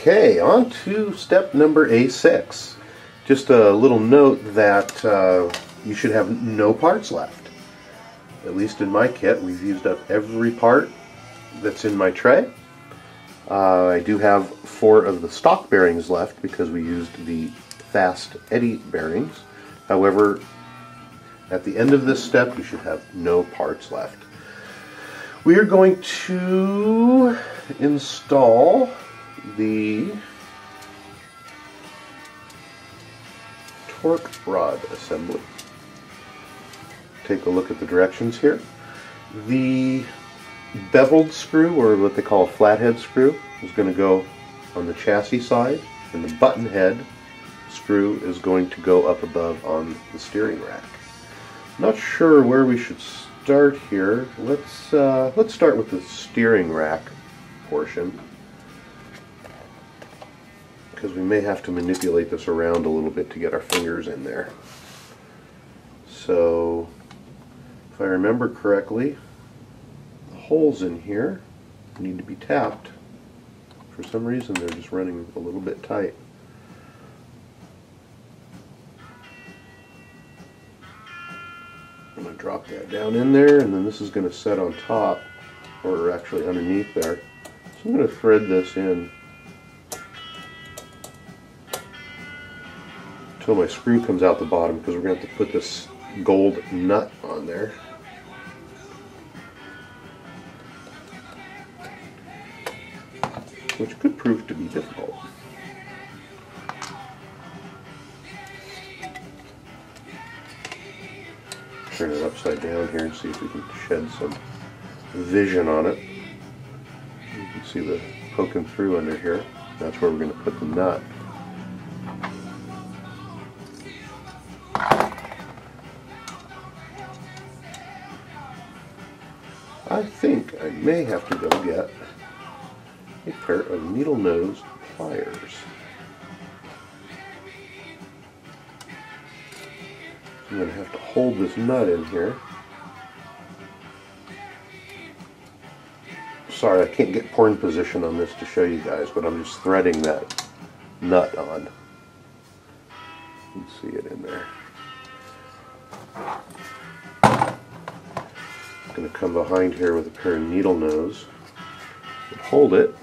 Okay, on to step number A6. Just a little note that you should have no parts left. At least in my kit, we've used up every part that's in my tray. I do have 4 of the stock bearings left because we used the FastEddy bearings. However, at the end of this step, you should have no parts left. We are going to install the torque rod assembly. Take a look at the directions here. The beveled screw, or what they call a flathead screw, is going to go on the chassis side, and the button head screw is going to go up above on the steering rack. Not sure where we should start here. Let's start with the steering rack portion, because we may have to manipulate this around a little bit to get our fingers in there. So, if I remember correctly, the holes in here need to be tapped. For some reason they're just running a little bit tight. I'm going to drop that down in there, and then this is going to set on top, or actually underneath there. So I'm going to thread this in until my screw comes out the bottom, because we're going to have to put this gold nut on there. Which could prove to be difficult. Turn it upside down here and see if we can shed some vision on it. You can see the poking through under here. That's where we're going to put the nut. I think I may have to go get a pair of needle nose pliers. I'm going to have to hold this nut in here. Sorry, I can't get porn position on this to show you guys, but I'm just threading that nut on. You can see it in there. I'm going to come behind here with a pair of needle nose and hold it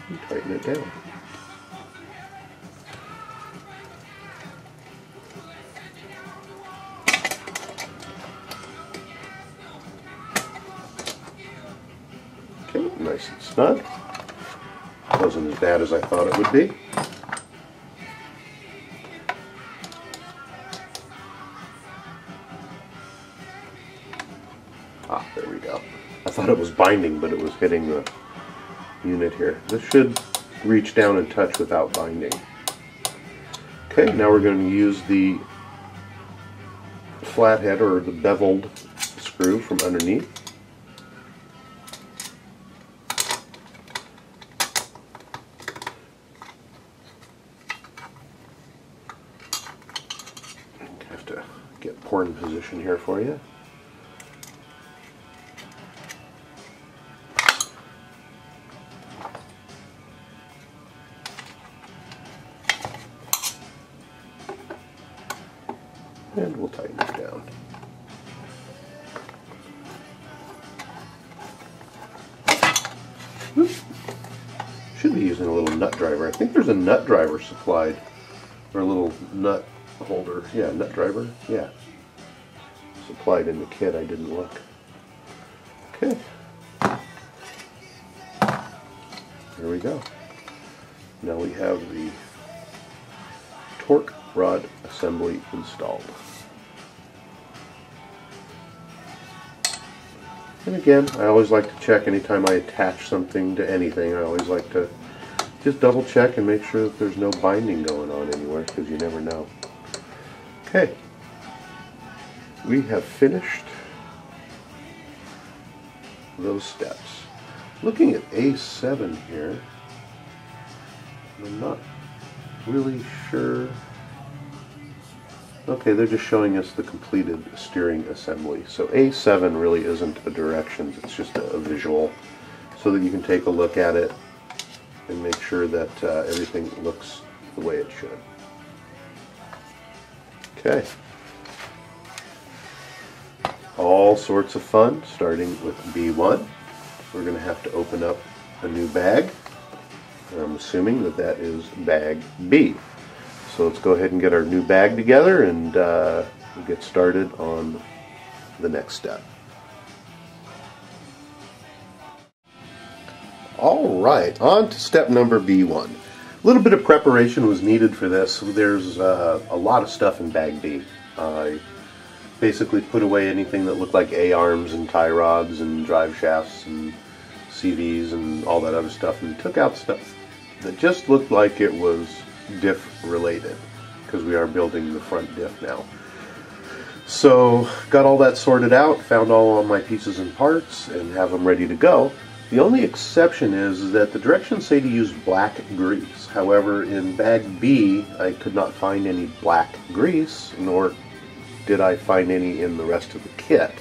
and tighten it down. Okay, nice and snug. Wasn't as bad as I thought it would be. Ah, there we go. I thought it was binding, but it was hitting the unit here. This should reach down and touch without binding. Okay, now we're going to use the flathead, or the beveled screw from underneath. I have to get porn position here for you. And we'll tighten it down. Oops. Should be using a little nut driver. I think there's a nut driver supplied, or a little nut holder. Yeah, nut driver. Yeah, supplied in the kit. I didn't look. Okay. There we go. Now we have the torque rod assembly installed. And again, I always like to check anytime I attach something to anything. I always like to just double check and make sure that there's no binding going on anywhere, because you never know. Okay, we have finished those steps. Looking at A7 here, I'm not really sure. Okay, they're just showing us the completed steering assembly. So A7 really isn't a directions, it's just a visual, so that you can take a look at it and make sure that everything looks the way it should. Okay. All sorts of fun, starting with B1. We're going to have to open up a new bag. I'm assuming that that is bag B. So let's go ahead and get our new bag together and we'll get started on the next step. Alright, on to step number B1. A little bit of preparation was needed for this. There's a lot of stuff in bag B. I basically put away anything that looked like A-arms and tie rods and drive shafts and CVs and all that other stuff, and took out stuff that just looked like it was Diff related, because we are building the front diff now. So got all that sorted out, found all my pieces and parts, and have them ready to go. The only exception is that the directions say to use black grease. However, in bag B, I could not find any black grease, nor did I find any in the rest of the kit.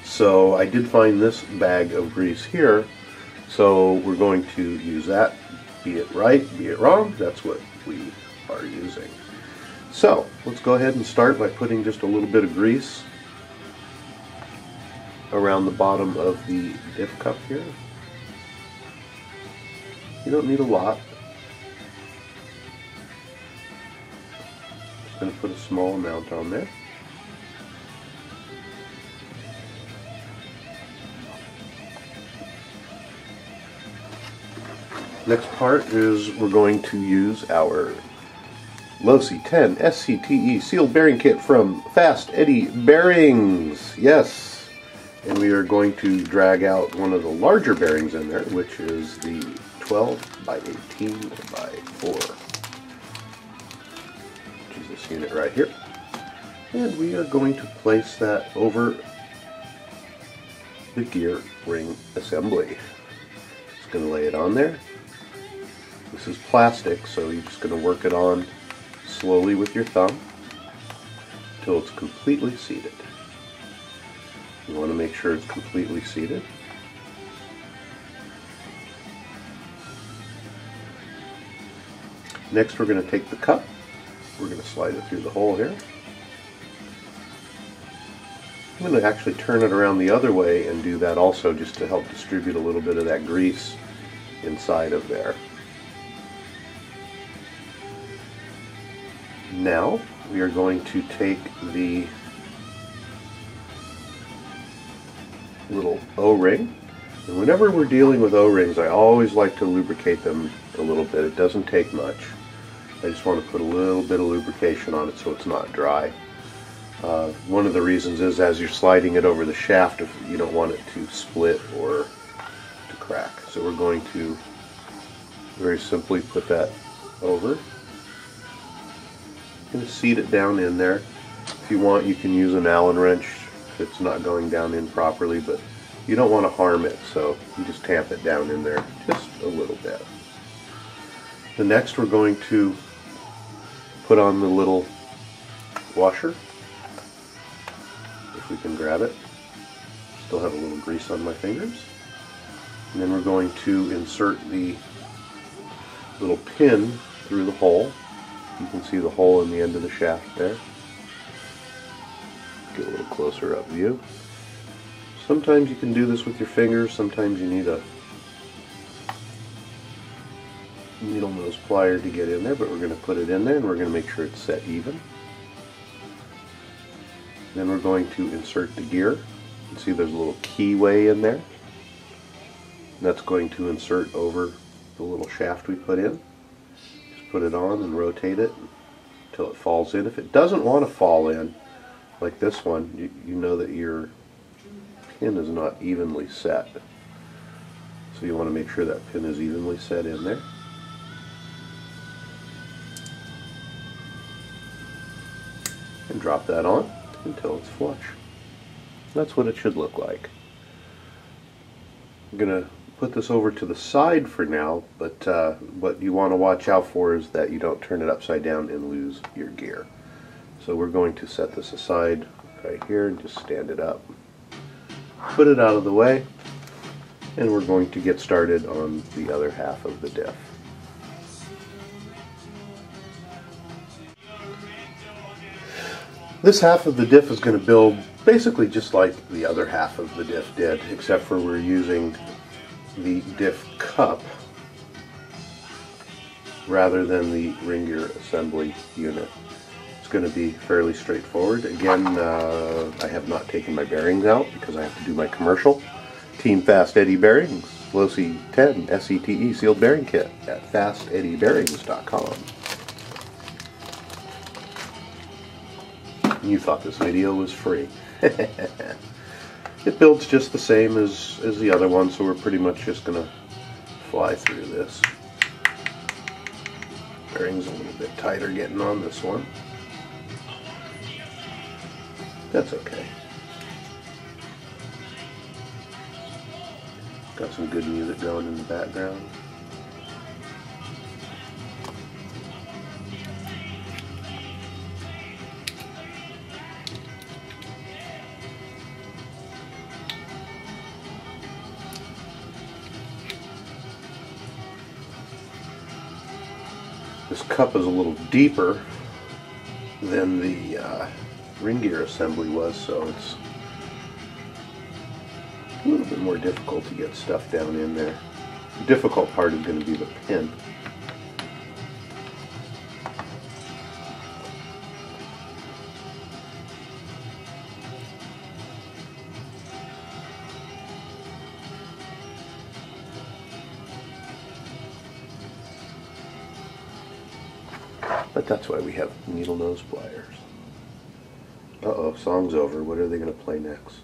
So I did find this bag of grease here, so we're going to use that. Be it right, be it wrong, that's what we are using. So let's go ahead and start by putting just a little bit of grease around the bottom of the diff cup here. You don't need a lot. Just going to put a small amount on there. Next part is we're going to use our LOSI 10 SCTE sealed bearing kit from FastEddy Bearings. Yes! And we are going to drag out one of the larger bearings in there, which is the 12 by 18 by 4. Which is this unit right here. And we are going to place that over the gear ring assembly. Just going to lay it on there. This is plastic, so you're just going to work it on slowly with your thumb until it's completely seated. You want to make sure it's completely seated. Next, we're going to take the cup. We're going to slide it through the hole here. I'm going to actually turn it around the other way and do that also, just to help distribute a little bit of that grease inside of there. Now we are going to take the little O-ring, and whenever we're dealing with O-rings, I always like to lubricate them a little bit. It doesn't take much. I just want to put a little bit of lubrication on it so it's not dry. One of the reasons is as you're sliding it over the shaft, if you don't want it to split or to crack. So we're going to very simply put that over. I'm going to seat it down in there. If you want, you can use an Allen wrench if it's not going down in properly, but you don't want to harm it, so you just tamp it down in there just a little bit. The next, we're going to put on the little washer, if we can grab it. Still have a little grease on my fingers. And then we're going to insert the little pin through the hole. You can see the hole in the end of the shaft there. Get a little closer up view. Sometimes you can do this with your fingers, sometimes you need a needle nose plier to get in there, but we're going to put it in there and we're going to make sure it's set even. Then we're going to insert the gear. You can see there's a little keyway in there. That's going to insert over the little shaft we put in. Just put it on and rotate it until it falls in. If it doesn't want to fall in, like this one, you know that your pin is not evenly set. So you want to make sure that pin is evenly set in there. And drop that on until it's flush. That's what it should look like. I'm going to put this over to the side for now, but what you want to watch out for is that you don't turn it upside down and lose your gear. So we're going to set this aside right here and just stand it up. Put it out of the way, and we're going to get started on the other half of the diff. This half of the diff is going to build basically just like the other half of the diff did, except for we're using the diff cup rather than the ring gear assembly unit. It's going to be fairly straightforward. Again, I have not taken my bearings out because I have to do my commercial. Team FastEddy bearings, low C10 SCTE sealed bearing kit at FastEddyBearings.com. You thought this video was free. It builds just the same as the other one, so we're pretty much just going to fly through this. Bearing's a little bit tighter getting on this one. That's okay. Got some good music going in the background. This cup is a little deeper than the ring gear assembly was, so it's a little bit more difficult to get stuff down in there. The difficult part is going to be the pin. But that's why we have needle nose pliers. Uh-oh, song's over. What are they going to play next?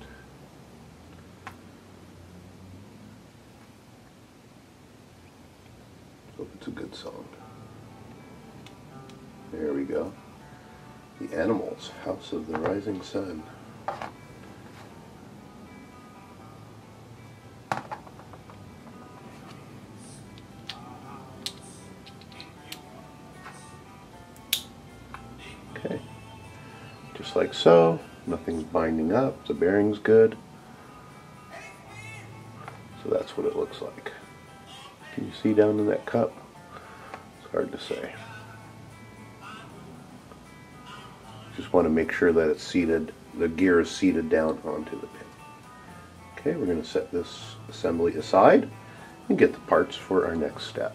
Hope it's a good song. There we go. The Animals, House of the Rising Sun. Okay, just like so, nothing's binding up, the bearing's good. So that's what it looks like. Can you see down in that cup? It's hard to say. Just want to make sure that it's seated, the gear is seated down onto the pin. Okay, we're going to set this assembly aside and get the parts for our next step.